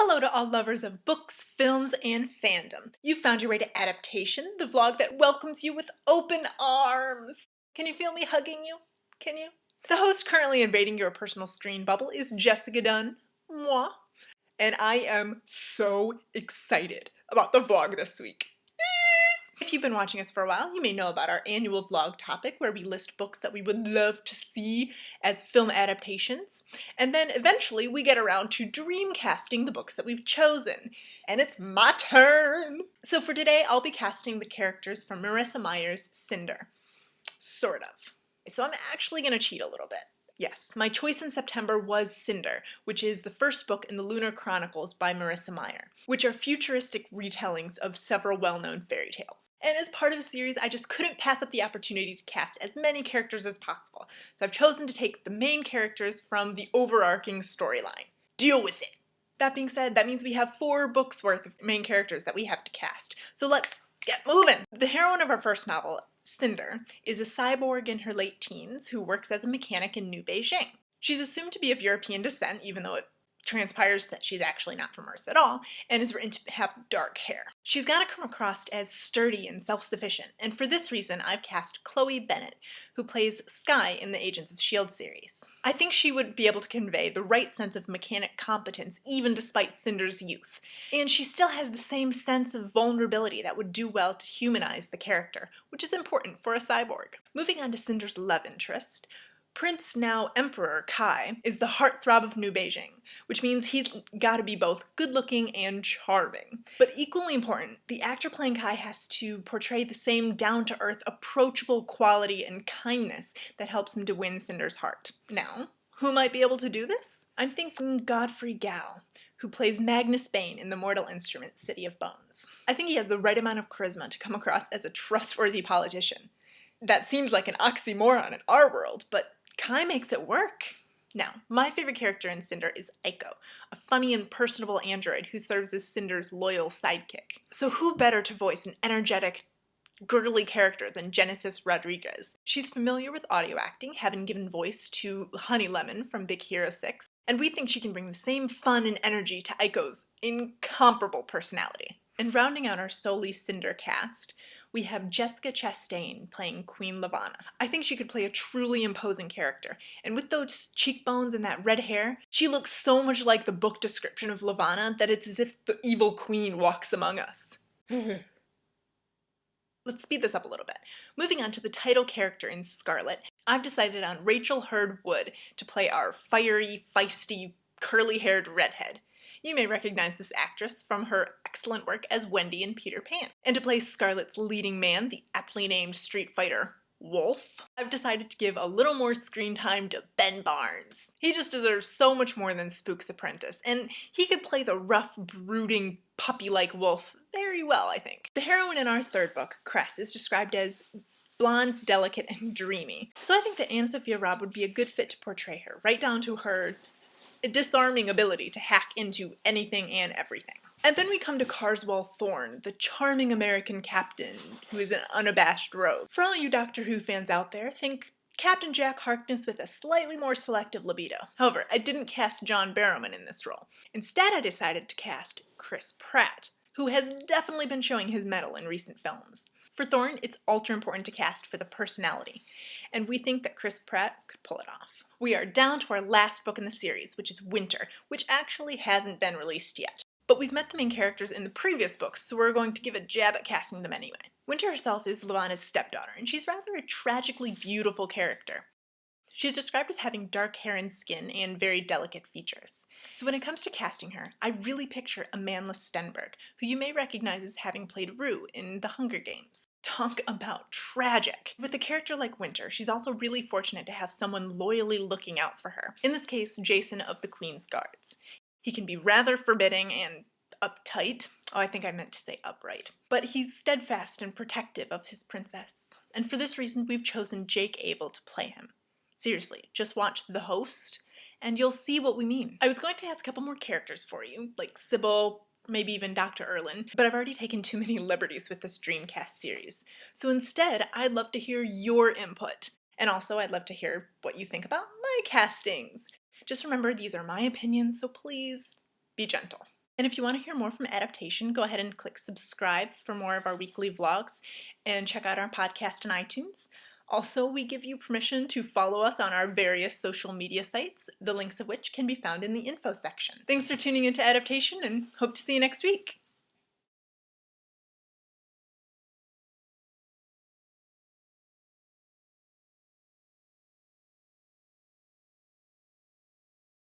Hello to all lovers of books, films, and fandom. You found your way to Adaptation, the vlog that welcomes you with open arms. Can you feel me hugging you? Can you? The host currently invading your personal screen bubble is Jessica Dunn, moi, and I am so excited about the vlog this week. If you've been watching us for a while, you may know about our annual vlog topic where we list books that we would love to see as film adaptations, and then eventually we get around to dream casting the books that we've chosen. And it's my turn! So for today, I'll be casting the characters from Marissa Meyer's Cinder. Sort of. So I'm actually gonna cheat a little bit. Yes, my choice in September was Cinder, which is the first book in the Lunar Chronicles by Marissa Meyer, which are futuristic retellings of several well-known fairy tales. And as part of the series, I just couldn't pass up the opportunity to cast as many characters as possible, so I've chosen to take the main characters from the overarching storyline. Deal with it! That being said, that means we have 4 books worth of main characters that we have to cast, so let's get moving! The heroine of our first novel, Cinder, is a cyborg in her late teens who works as a mechanic in New Beijing. She's assumed to be of European descent, even though it transpires that she's actually not from Earth at all, and is written to have dark hair. She's gotta come across as sturdy and self-sufficient, and for this reason I've cast Chloe Bennett, who plays Skye in the Agents of S.H.I.E.L.D. series. I think she would be able to convey the right sense of mechanic competence even despite Cinder's youth, and she still has the same sense of vulnerability that would do well to humanize the character, which is important for a cyborg. Moving on to Cinder's love interest, Prince, now Emperor, Kai, is the heartthrob of New Beijing, which means he's gotta be both good-looking and charming. But equally important, the actor playing Kai has to portray the same down-to-earth, approachable quality and kindness that helps him to win Cinder's heart. Now, who might be able to do this? I'm thinking Godfrey Gao, who plays Magnus Bane in the Mortal Instruments City of Bones. I think he has the right amount of charisma to come across as a trustworthy politician. That seems like an oxymoron in our world, but Kai makes it work. Now, my favorite character in Cinder is Aiko, a funny and personable android who serves as Cinder's loyal sidekick. So who better to voice an energetic, girly character than Genesis Rodriguez? She's familiar with audio acting, having given voice to Honey Lemon from Big Hero 6, and we think she can bring the same fun and energy to Aiko's incomparable personality. And rounding out our solely Cinder cast, we have Jessica Chastain playing Queen Lavanna. I think she could play a truly imposing character, and with those cheekbones and that red hair, she looks so much like the book description of Lavanna that it's as if the evil queen walks among us. Let's speed this up a little bit. Moving on to the title character in Scarlet, I've decided on Rachel Hurd-Wood to play our fiery, feisty, curly-haired redhead. You may recognize this actress from her excellent work as Wendy in Peter Pan. And to play Scarlet's leading man, the aptly named street fighter Wolf, I've decided to give a little more screen time to Ben Barnes. He just deserves so much more than Spook's apprentice, and he could play the rough, brooding, puppy-like Wolf very well, I think. The heroine in our third book, Cress, is described as blonde, delicate, and dreamy. So I think that Anna Sophia Robb would be a good fit to portray her, right down to her disarming ability to hack into anything and everything. And then we come to Carswell Thorne, the charming American captain who is an unabashed rogue. For all you Doctor Who fans out there, think Captain Jack Harkness with a slightly more selective libido. However, I didn't cast John Barrowman in this role. Instead, I decided to cast Chris Pratt, who has definitely been showing his mettle in recent films. For Thorne, it's ultra important to cast for the personality, and we think that Chris Pratt could pull it off. We are down to our last book in the series, which is Winter, which actually hasn't been released yet. But we've met the main characters in the previous books, so we're going to give a jab at casting them anyway. Winter herself is Lavanna's stepdaughter, and she's rather a tragically beautiful character. She's described as having dark hair and skin and very delicate features. So when it comes to casting her, I really picture Amandla Stenberg, who you may recognize as having played Rue in The Hunger Games. Talk about tragic! With a character like Winter, she's also really fortunate to have someone loyally looking out for her. In this case, Jason of the Queen's Guards. He can be rather forbidding and uptight. Oh, I think I meant to say upright. But he's steadfast and protective of his princess. And for this reason, we've chosen Jake Abel to play him. Seriously, just watch The Host, and you'll see what we mean. I was going to ask a couple more characters for you, like Sybil, maybe even Dr. Erlin, but I've already taken too many liberties with this Dreamcast series. So instead, I'd love to hear your input. And also, I'd love to hear what you think about my castings. Just remember, these are my opinions, so please be gentle. And if you want to hear more from Adaptation, go ahead and click subscribe for more of our weekly vlogs and check out our podcast on iTunes. Also, we give you permission to follow us on our various social media sites, the links of which can be found in the info section. Thanks for tuning into Adaptation and hope to see you next week.